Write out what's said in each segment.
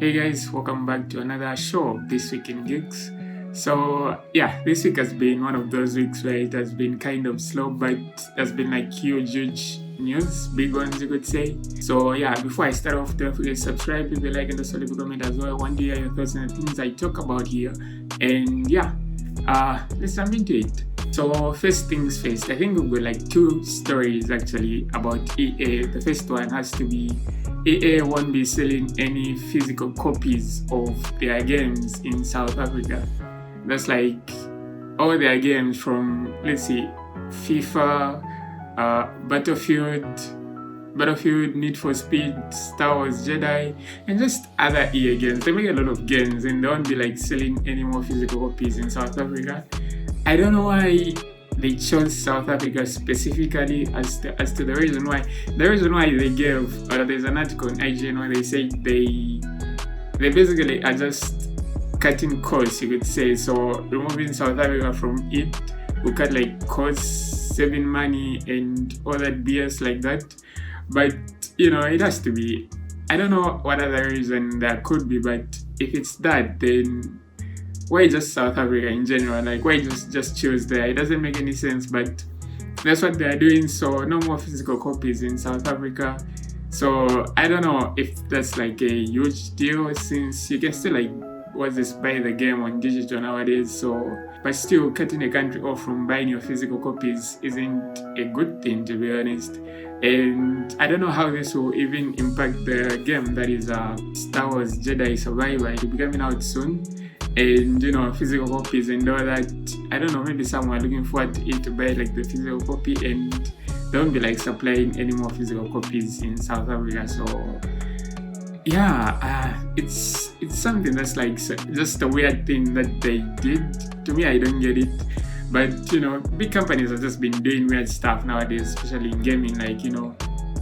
Hey guys, welcome back to another show of This Week in Gigs. So yeah, this week has been one of those weeks where it has been kind of slow, but there's been like huge news, big ones you could say. So yeah, before I start off, don't forget to subscribe, leave a like and also leave a comment as well. I want to hear your thoughts on the things I talk about here. And yeah, let's jump into it. So first things first, I think we've got like two stories actually about EA. The first one has to be EA won't be selling any physical copies of their games in South Africa. That's like all their games from, let's see, FIFA, Battlefield, Need for Speed, Star Wars Jedi, and just other EA games. They make a lot of games and they won't be like selling any more physical copies in South Africa. I don't know why they chose South Africa specifically as to the reason why. The reason why they gave, there's an article on IGN where they say they basically are just cutting costs, you could say. So removing South Africa from it will cut like costs, saving money and all that BS like that. But it has to be. I don't know what other reason there could be, but if it's that, then why just South Africa in general? Like, why just choose there? It doesn't make any sense, but that's what they're doing. So no more physical copies in South Africa. So I don't know if that's like a huge deal, since you can still buy the game on digital nowadays. So, but still cutting a country off from buying your physical copies isn't a good thing, to be honest. And I don't know how this will even impact the game that is Star Wars Jedi Survivor. It will be coming out soon. And physical copies and all that. I don't know, maybe someone are looking forward to it to buy like the physical copy, and they won't be like supplying any more physical copies in South Africa. So yeah, it's something that's like just a weird thing that they did. To me, I don't get it. But big companies have just been doing weird stuff nowadays, especially in gaming, like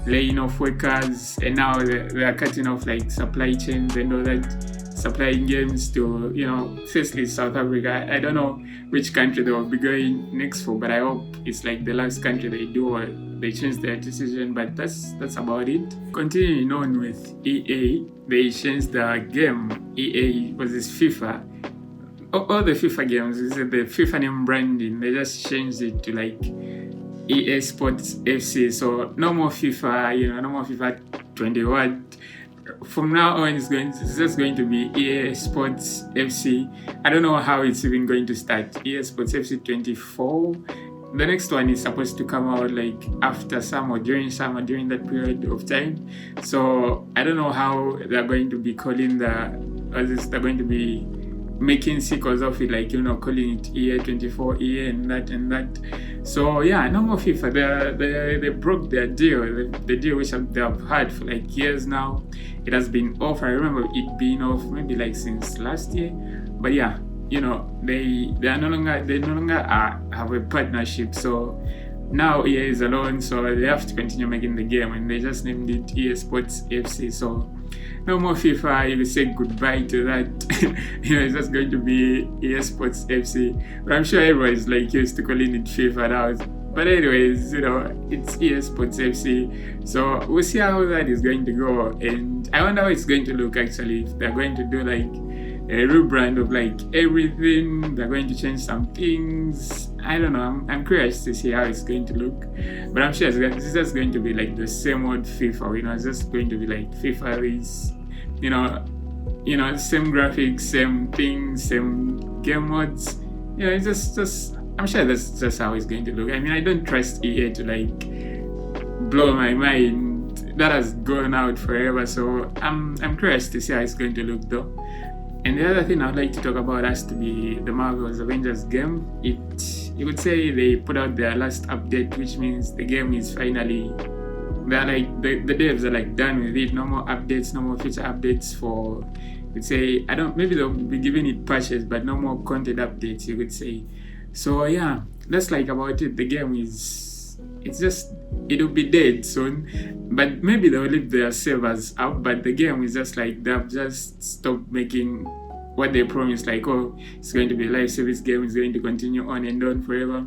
laying off workers, and now they're cutting off like supply chains and all that, supplying games to firstly South Africa. I don't know which country they will be going next for, but I hope it's like the last country they do, or they change their decision. But that's about it. Continuing on with EA, they changed the game. EA was this FIFA. All the FIFA games, is the FIFA name branding, they just changed it to like EA Sports FC. So no more FIFA, no more FIFA 21. From now on, it's just going to be EA Sports FC. I don't know how it's even going to start. EA Sports FC 24. The next one is supposed to come out like after summer, during that period of time. So I don't know how they're going to be calling they're going to be making sequels of it, like calling it EA 24, EA and that. So yeah, no more FIFA. They broke their deal, the deal which they have had for like years now. It has been off. I remember it being off maybe like since last year. But yeah, they no longer have a partnership. So now EA is alone, so they have to continue making the game, and they just named it EA Sports FC. So no more FIFA. You will say goodbye to that. It's just going to be EA Sports FC. But I'm sure everyone is like used to calling it FIFA now. But anyways, it's EA Sports FC. So we'll see how that is going to go. And I wonder how it's going to look actually, if they're going to do like a rebrand of like everything. They're going to change some things. I don't know. I'm curious to see how it's going to look. But I'm sure it's just going to be like the same old FIFA. It's just going to be like FIFA is, same graphics, same things, same game modes. It's just I'm sure that's just how it's going to look. I mean, I don't trust EA to like blow my mind. That has gone out forever. So I'm curious to see how it's going to look though. And the other thing I'd like to talk about has to be the Marvel's Avengers game. You could say they put out their last update, which means the game is finally, they're like, the devs are like done with it. No more updates, no more feature updates for, you could say, maybe they'll be giving it patches, but no more content updates, you could say. So yeah, that's like about it. The game it'll be dead soon, but maybe they'll leave their servers up. But the game is just like they've just stopped making what they promised, like, oh, it's going to be a live service game, it's going to continue on and on forever.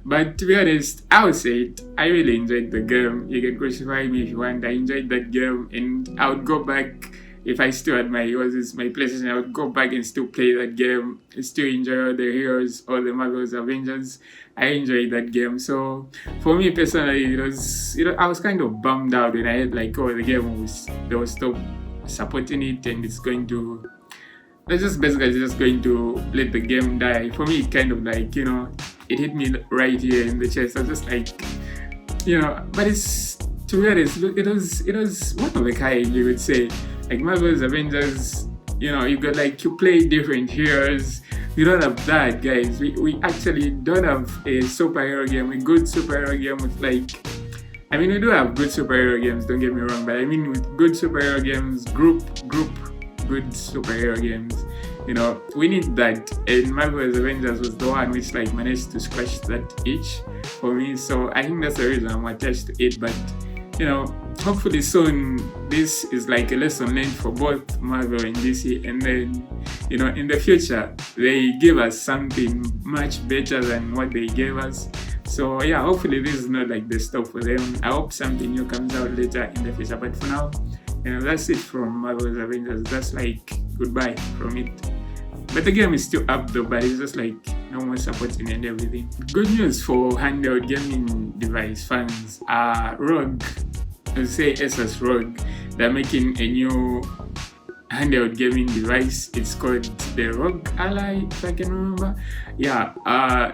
But to be honest, I would say it, I really enjoyed the game. You can crucify me if you want. I enjoyed that game, and I would go back if I still had my PlayStation, I would go back and still play that game, still enjoy all the heroes, all the Marvel's Avengers. I enjoyed that game. So for me personally, it was, I was kind of bummed out when I had like, oh, the game they will stop supporting it and it's going to, they're just basically just going to let the game die. For me, it kind of like, it hit me right here in the chest. I was just like, but it's, to be honest, it was one of a kind, you would say. Like Marvel's Avengers, you got like, you play different heroes. We don't have that, guys. We actually don't have a superhero game, a good superhero game with like, I mean, we do have good superhero games, don't get me wrong, but I mean with good superhero games, group good superhero games, we need that. And Marvel's Avengers was the one which like managed to scratch that itch for me. So I think that's the reason I'm attached to it. But hopefully soon this is like a lesson learned for both Marvel and DC, and then in the future they give us something much better than what they gave us. So yeah, hopefully this is not like the stop for them. I hope something new comes out later in the future, but for now, that's it from Marvel's Avengers. That's like goodbye from it. But the game is still up though, but it's just like no more supporting and everything. Good news for handheld gaming device fans. ROG, I would say Asus ROG, they're making a new handheld gaming device. It's called the ROG Ally, if I can remember. Yeah,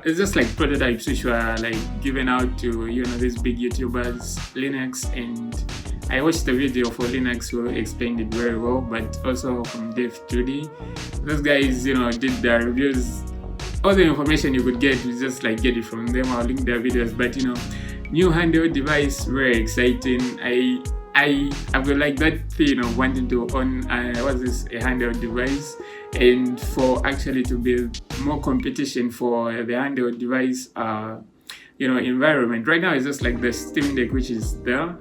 it's just like prototypes which were like given out to these big YouTubers, Linux, and I watched the video for Linux who explained it very well, but also from Dev2D. Those guys, did their reviews. All the information you could get, you just like get it from them. I'll link their videos. But new handheld device, very exciting. I've got like that thing of wanting to own a handheld device, and for actually to build more competition for the handheld device environment. Right now it's just like the Steam Deck which is there,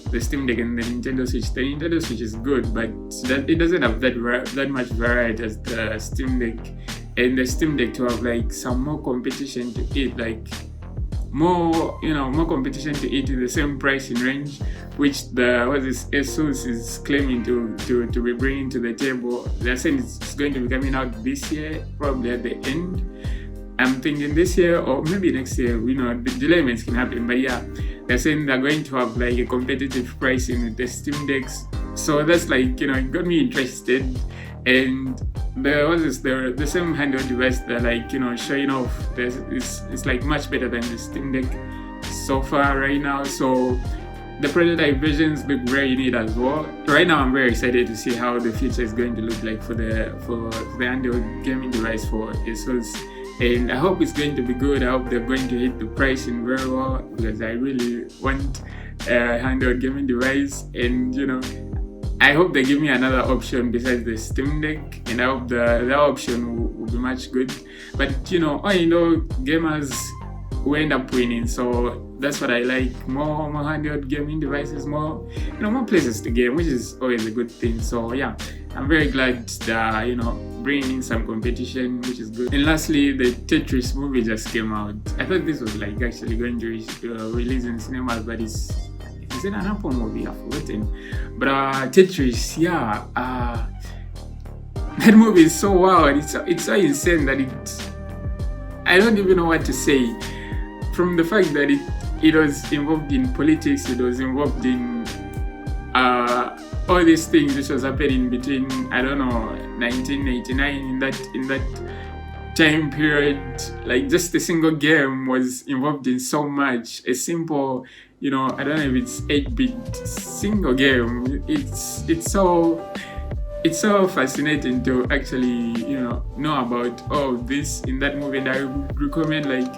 the Steam Deck and the Nintendo Switch. The Nintendo Switch is good, but it doesn't have that much variety as the Steam Deck. And the Steam Deck to have like some more competition to it, like more competition to it in the same pricing range, which Asus is claiming to be bringing to the table. They're saying it's going to be coming out this year, probably at the end. I'm thinking this year or maybe next year. The delays can happen, but yeah, they're saying they're going to have like a competitive pricing with the Steam Decks. So that's like it got me interested. And the same handheld device that like showing off it's like much better than the Steam Deck so far right now. So the prototype versions look very neat as well. Right now I'm very excited to see how the future is going to look like for the handheld gaming device for Asus, and I hope it's going to be good. I hope they're going to hit the pricing very well, because I really want a handheld gaming device. And I hope they give me another option besides the Steam Deck, and I hope the option will be much good. But gamers will end up winning, so that's what I like. More handheld gaming devices, more places to game, which is always a good thing. So yeah, I'm very glad that bringing in some competition, which is good. And lastly, the Tetris movie just came out. I thought this was like actually going to release in cinemas, but is it an Apple movie? I've forgotten. But Tetris, yeah, that movie is so wild. It's so insane that I don't even know what to say. From the fact that it was involved in politics, it was involved in all these things which was happening between 1989 in that time period. Like just a single game was involved in so much. A simple, I don't know if it's 8-bit single game. It's so fascinating to actually know about all this in that movie. And I would recommend like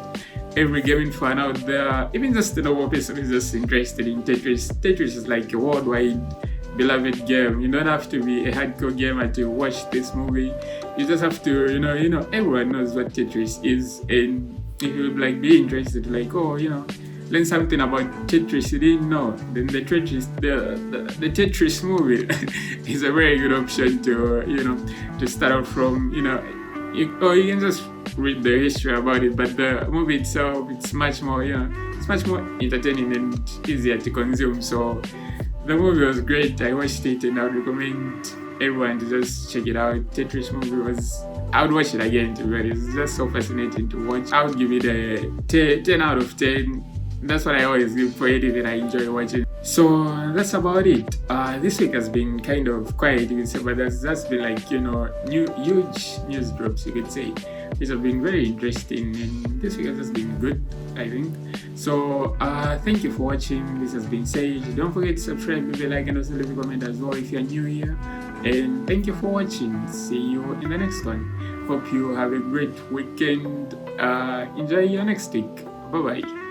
every gaming fan out there, even just the normal person who's just interested in Tetris. Tetris is like a worldwide beloved game. You don't have to be a hardcore gamer to watch this movie. You just have to, everyone knows what Tetris is. And if you like be interested, like, learn something about Tetris you didn't know, then the Tetris movie is a very good option to start out from. You can just read the history about it, but the movie itself, it's much more entertaining and easier to consume. So the movie was great. I watched it and I would recommend everyone to just check it out. Tetris movie I would watch it again, to be honest. It's just so fascinating to watch. I would give it a 10 out of 10. That's what I always give for anything I enjoy watching. So that's about it. This week has been kind of quiet, you can say, but there's just been like, huge news drops, you could say, which have been very interesting, and this week has just been good, I think. So thank you for watching. This has been Xaij. Don't forget to subscribe, leave a like, and also leave a comment as well if you're new here. And thank you for watching. See you in the next one. Hope you have a great weekend. Enjoy your next week. Bye bye.